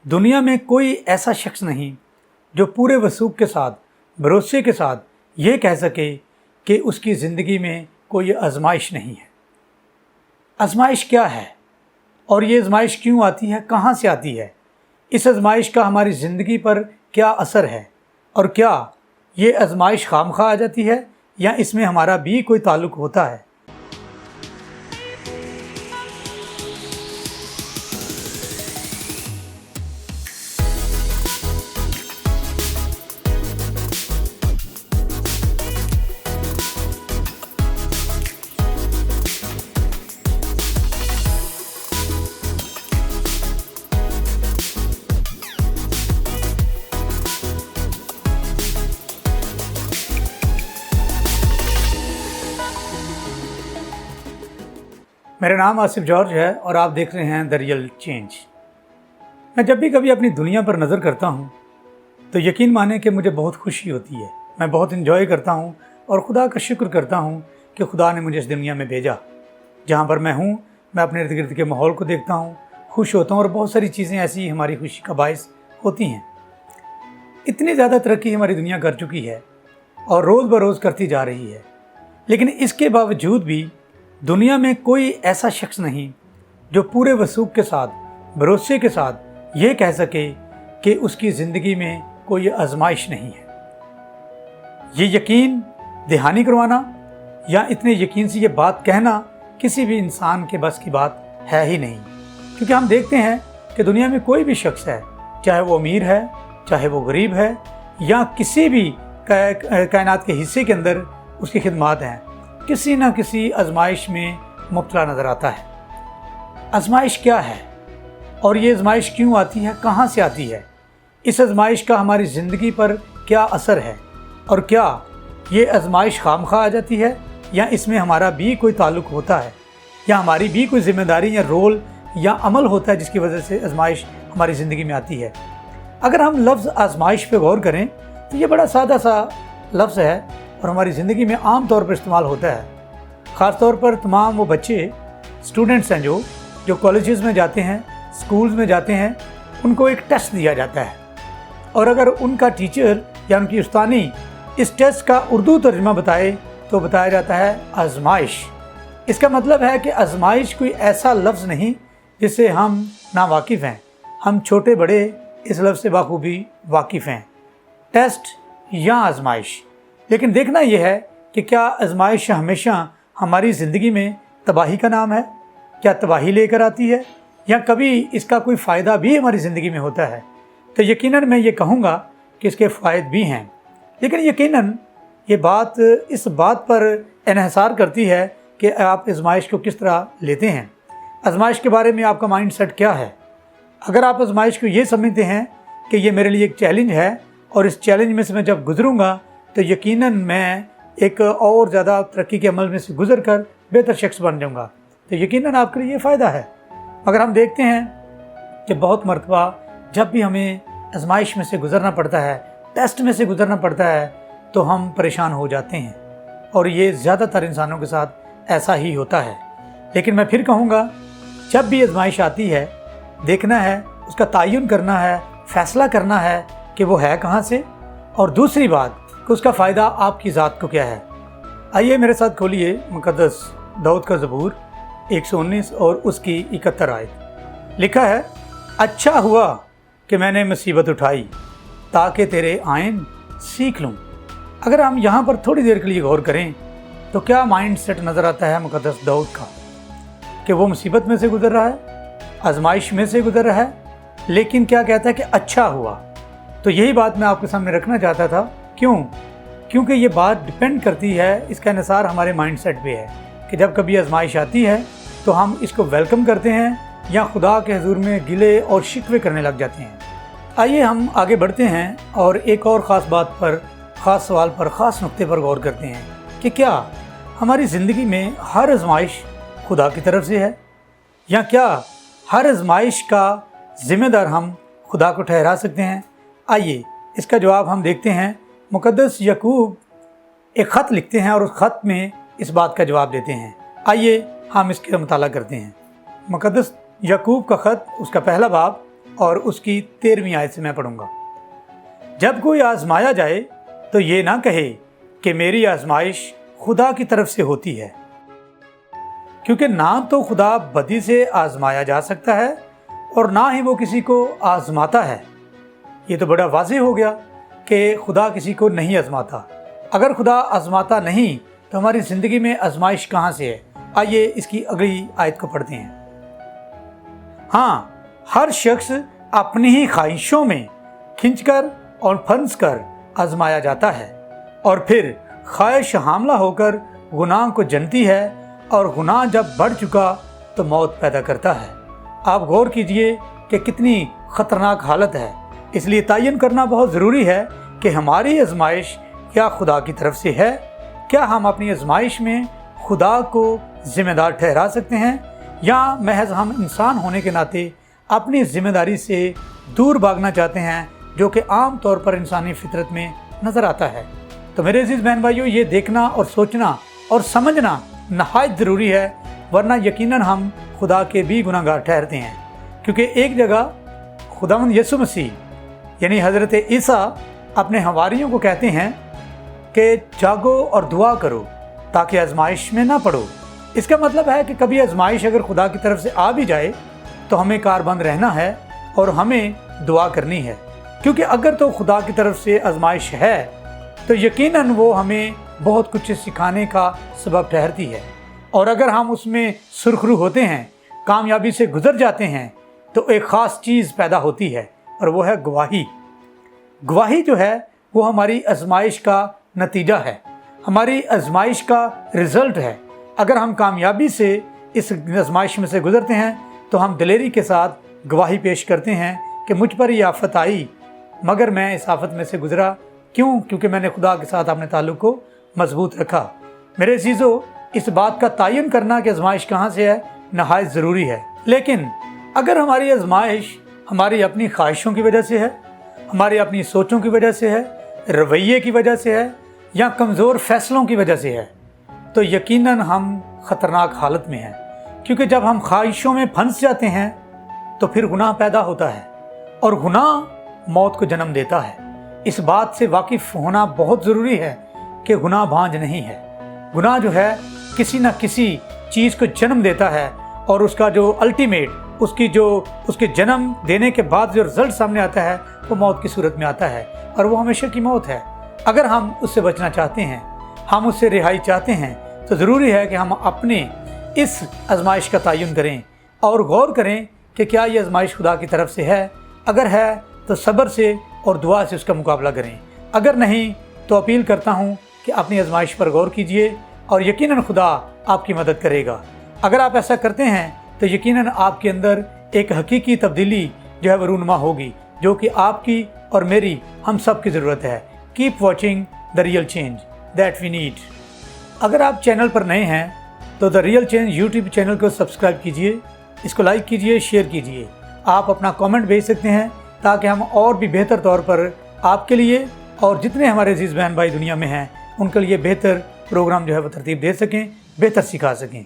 दुनिया में कोई ऐसा शख्स नहीं जो पूरे वसूख के साथ, भरोसे के साथ ये कह सके कि उसकी ज़िंदगी में कोई आजमाइश नहीं है। आजमाइश क्या है और ये आजमाइश क्यों आती है, कहाँ से आती है, इस आजमाइश का हमारी ज़िंदगी पर क्या असर है और क्या ये आजमाइश खामखा आ जाती है या इसमें हमारा भी कोई ताल्लुक़ होता है। मेरा नाम आसिफ जॉर्ज है और आप देख रहे हैं द रियल चेंज। मैं जब भी कभी अपनी दुनिया पर नज़र करता हूँ तो यकीन माने कि मुझे बहुत खुशी होती है। मैं बहुत इन्जॉय करता हूँ और खुदा का शुक्र करता हूँ कि खुदा ने मुझे इस दुनिया में भेजा। जहाँ पर मैं हूँ मैं अपने इर्द गिर्द के माहौल को देखता हूँ, खुश होता हूँ और बहुत सारी चीज़ें ऐसी हमारी खुशी का बायस होती हैं। इतनी ज़्यादा तरक्की हमारी दुनिया कर चुकी है और रोज़ बरोज़ करती जा रही है, लेकिन इसके बावजूद भी दुनिया में कोई ऐसा शख्स नहीं जो पूरे वसूख के साथ, भरोसे के साथ ये कह सके कि उसकी ज़िंदगी में कोई आजमाइश नहीं है। ये यकीन दहानी करवाना या इतने यकीन से ये बात कहना किसी भी इंसान के बस की बात है ही नहीं, क्योंकि हम देखते हैं कि दुनिया में कोई भी शख्स है, चाहे वो अमीर है, चाहे वो गरीब है या किसी भी कायनात के हिस्से के अंदर उसकी खिदमत हैं, किसी न किसी आजमाइश में मुब्तला नज़र आता है। आजमाइश क्या है और ये आजमाइश क्यों आती है, कहाँ से आती है, इस आजमाइश का हमारी ज़िंदगी पर क्या असर है और क्या ये आजमाइश खामखा आ जाती है या इसमें हमारा भी कोई ताल्लुक़ होता है या हमारी भी कोई ज़िम्मेदारी या रोल या अमल होता है जिसकी वजह से आजमाइश हमारी ज़िंदगी में आती है। अगर हम लफ्ज़ आजमाइश पे गौर करें तो ये बड़ा सादा सा लफ्ज़ है और हमारी ज़िंदगी में आम तौर पर इस्तेमाल होता है। ख़ास तौर पर तमाम वो बच्चे, स्टूडेंट्स हैं जो कॉलेजेस में जाते हैं, स्कूल्स में जाते हैं, उनको एक टेस्ट दिया जाता है और अगर उनका टीचर या उनकी उस्तानी इस टेस्ट का उर्दू तर्जुमा बताए तो बताया जाता है आजमाइश। इसका मतलब है कि आजमाइश कोई ऐसा लफ्ज़ नहीं जिससे हम नावाकिफ़ हैं। हम छोटे बड़े इस लफ्ज़ से बाखूबी वाकिफ़ हैं, टेस्ट या आजमाइश। लेकिन देखना यह है कि क्या आजमाइश हमेशा हमारी ज़िंदगी में तबाही का नाम है, क्या तबाही लेकर आती है या कभी इसका कोई फ़ायदा भी हमारी ज़िंदगी में होता है। तो यकीनन मैं ये कहूँगा कि इसके फ़ायदे भी हैं, लेकिन यकीनन ये बात इस बात पर इन्हिसार करती है कि आप आजमाइश को किस तरह लेते हैं, आजमाइश के बारे में आपका माइंड सेट क्या है। अगर आप आजमाइश को ये समझते हैं कि ये मेरे लिए एक चैलेंज है और इस चैलेंज में से मैं जब गुजरूँगा तो यकीनन मैं एक और ज़्यादा तरक्की के अमल में से गुजर कर बेहतर शख्स बन जाऊँगा, तो यकीनन आपके लिए ये फ़ायदा है। मगर हम देखते हैं कि बहुत मरतबा जब भी हमें आजमाइश में से गुज़रना पड़ता है, टेस्ट में से गुज़रना पड़ता है, तो हम परेशान हो जाते हैं और ये ज़्यादातर इंसानों के साथ ऐसा ही होता है। लेकिन मैं फिर कहूँगा, जब भी आजमाइश आती है, देखना है, उसका तयन करना है, फ़ैसला करना है कि वो है कहाँ से, और दूसरी बात कि उसका फ़ायदा आपकी ज़ात को क्या है। आइए मेरे साथ खोलिए मुक़द्दस दाऊद का ज़बूर 119 और उसकी 71 आयत। लिखा है, अच्छा हुआ कि मैंने मुसीबत उठाई ताकि तेरे आइन सीख लूँ। अगर हम यहाँ पर थोड़ी देर के लिए गौर करें तो क्या माइंड सेट नज़र आता है मुक़द्दस दाऊद का कि वो मुसीबत में से गुज़र रहा है, आजमाइश में से गुज़र रहा है, लेकिन क्या कहता है कि अच्छा हुआ। तो यही बात मैं आपके सामने रखना चाहता था। क्यों? क्योंकि ये बात डिपेंड करती है, इसका इन्हिसार हमारे माइंड सेट पे है कि जब कभी आजमाइश आती है तो हम इसको वेलकम करते हैं या खुदा के हुजूर में गिले और शिकवे करने लग जाते हैं। आइए हम आगे बढ़ते हैं और एक और ख़ास बात पर, ख़ास सवाल पर, ख़ास नुक्ते पर गौर करते हैं कि क्या हमारी ज़िंदगी में हर आजमाइश खुदा की तरफ से है या क्या हर आजमाइश का ज़िम्मेदार हम खुदा को ठहरा सकते हैं। आइए इसका जवाब हम देखते हैं। मुक़द्दस याकूब एक ख़त लिखते हैं और उस ख़त में इस बात का जवाब देते हैं। आइए हम इसका मुताला करते हैं। मुक़द्दस याकूब का ख़त, उसका पहला बाब اور اس کی 13ویں آیت سے میں پڑھوں گا۔ جب کوئی آزمایا جائے تو یہ نہ کہے کہ میری آزمائش خدا کی طرف سے ہوتی ہے، کیونکہ نہ تو خدا بدی سے آزمایا جا سکتا ہے اور نہ ہی وہ کسی کو آزماتا ہے۔ یہ تو بڑا واضح ہو گیا کہ خدا کسی کو نہیں آزماتا۔ اگر خدا آزماتا نہیں تو ہماری زندگی میں آزمائش کہاں سے ہے؟ آئیے اس کی اگلی آیت کو پڑھتے ہیں۔ ہاں، ہر شخص اپنی ہی خواہشوں میں کھنچ کر اور پھنس کر آزمایا جاتا ہے، اور پھر خواہش حاملہ ہو کر گناہ کو جنتی ہے، اور گناہ جب بڑھ چکا تو موت پیدا کرتا ہے۔ آپ غور کیجئے کہ کتنی خطرناک حالت ہے۔ اس لیے تعین کرنا بہت ضروری ہے کہ ہماری آزمائش کیا خدا کی طرف سے ہے؟ کیا ہم اپنی آزمائش میں خدا کو ذمہ دار ٹھہرا سکتے ہیں، یا محض ہم انسان ہونے کے ناطے اپنی ذمہ داری سے دور بھاگنا چاہتے ہیں، جو کہ عام طور پر انسانی فطرت میں نظر آتا ہے؟ تو میرے عزیز بہن بھائیوں، یہ دیکھنا اور سوچنا اور سمجھنا نہایت ضروری ہے، ورنہ یقیناً ہم خدا کے بھی گناہ گار ٹھہرتے ہیں۔ کیونکہ ایک جگہ خداوند یسوع مسیح یعنی حضرت عیسیٰ اپنے حواریوں کو کہتے ہیں کہ جاگو اور دعا کرو تاکہ آزمائش میں نہ پڑو۔ اس کا مطلب ہے کہ کبھی آزمائش اگر خدا کی طرف سے آ بھی جائے تو ہمیں کاربند رہنا ہے اور ہمیں دعا کرنی ہے، کیونکہ اگر تو خدا کی طرف سے آزمائش ہے تو یقیناً وہ ہمیں بہت کچھ سکھانے کا سبب ٹھہرتی ہے، اور اگر ہم اس میں سرخرو ہوتے ہیں، کامیابی سے گزر جاتے ہیں، تو ایک خاص چیز پیدا ہوتی ہے، اور وہ ہے گواہی۔ گواہی جو ہے وہ ہماری آزمائش کا نتیجہ ہے، ہماری آزمائش کا رزلٹ ہے۔ اگر ہم کامیابی سے اس آزمائش میں سے گزرتے ہیں تو ہم دلیری کے ساتھ گواہی پیش کرتے ہیں کہ مجھ پر یہ آفت آئی مگر میں اس آفت میں سے گزرا، کیوں؟ کیونکہ میں نے خدا کے ساتھ اپنے تعلق کو مضبوط رکھا۔ میرے عزیزو، اس بات کا تعین کرنا کہ آزمائش کہاں سے ہے نہایت ضروری ہے۔ لیکن اگر ہماری آزمائش ہماری اپنی خواہشوں کی وجہ سے ہے، ہماری اپنی سوچوں کی وجہ سے ہے، رویے کی وجہ سے ہے، یا کمزور فیصلوں کی وجہ سے ہے، تو یقیناً ہم خطرناک حالت میں ہیں، کیونکہ جب ہم خواہشوں میں پھنس جاتے ہیں تو پھر گناہ پیدا ہوتا ہے، اور گناہ موت کو جنم دیتا ہے۔ اس بات سے واقف ہونا بہت ضروری ہے کہ گناہ بھانج نہیں ہے۔ گناہ جو ہے کسی نہ کسی چیز کو جنم دیتا ہے، اور اس کا جو الٹیمیٹ اس کے جنم دینے کے بعد جو رزلٹ سامنے آتا ہے وہ موت کی صورت میں آتا ہے، اور وہ ہمیشہ کی موت ہے۔ اگر ہم اس سے بچنا چاہتے ہیں، ہم اس سے رہائی چاہتے ہیں، تو ضروری ہے کہ ہم اپنے اس آزمائش کا تعین کریں اور غور کریں کہ کیا یہ آزمائش خدا کی طرف سے ہے۔ اگر ہے تو صبر سے اور دعا سے اس کا مقابلہ کریں، اگر نہیں تو اپیل کرتا ہوں کہ اپنی آزمائش پر غور کیجئے، اور یقیناً خدا آپ کی مدد کرے گا۔ اگر آپ ایسا کرتے ہیں تو یقیناً آپ کے اندر ایک حقیقی تبدیلی جو ہے وہ رونما ہوگی، جو کہ آپ کی اور میری، ہم سب کی ضرورت ہے۔ Keep watching the real change that we need. اگر آپ چینل پر نئے ہیں تو the real change YouTube channel کو سبسکرائب کیجئے، اس کو لائک کیجئے، شیئر کیجئے۔ آپ اپنا کامنٹ بھیج سکتے ہیں تاکہ ہم اور بھی بہتر طور پر آپ کے لیے اور جتنے ہمارے عزیز بہن بھائی دنیا میں ہیں ان کے لیے بہتر پروگرام جو ہے وہ ترتیب دے سکیں، بہتر سکھا سکیں۔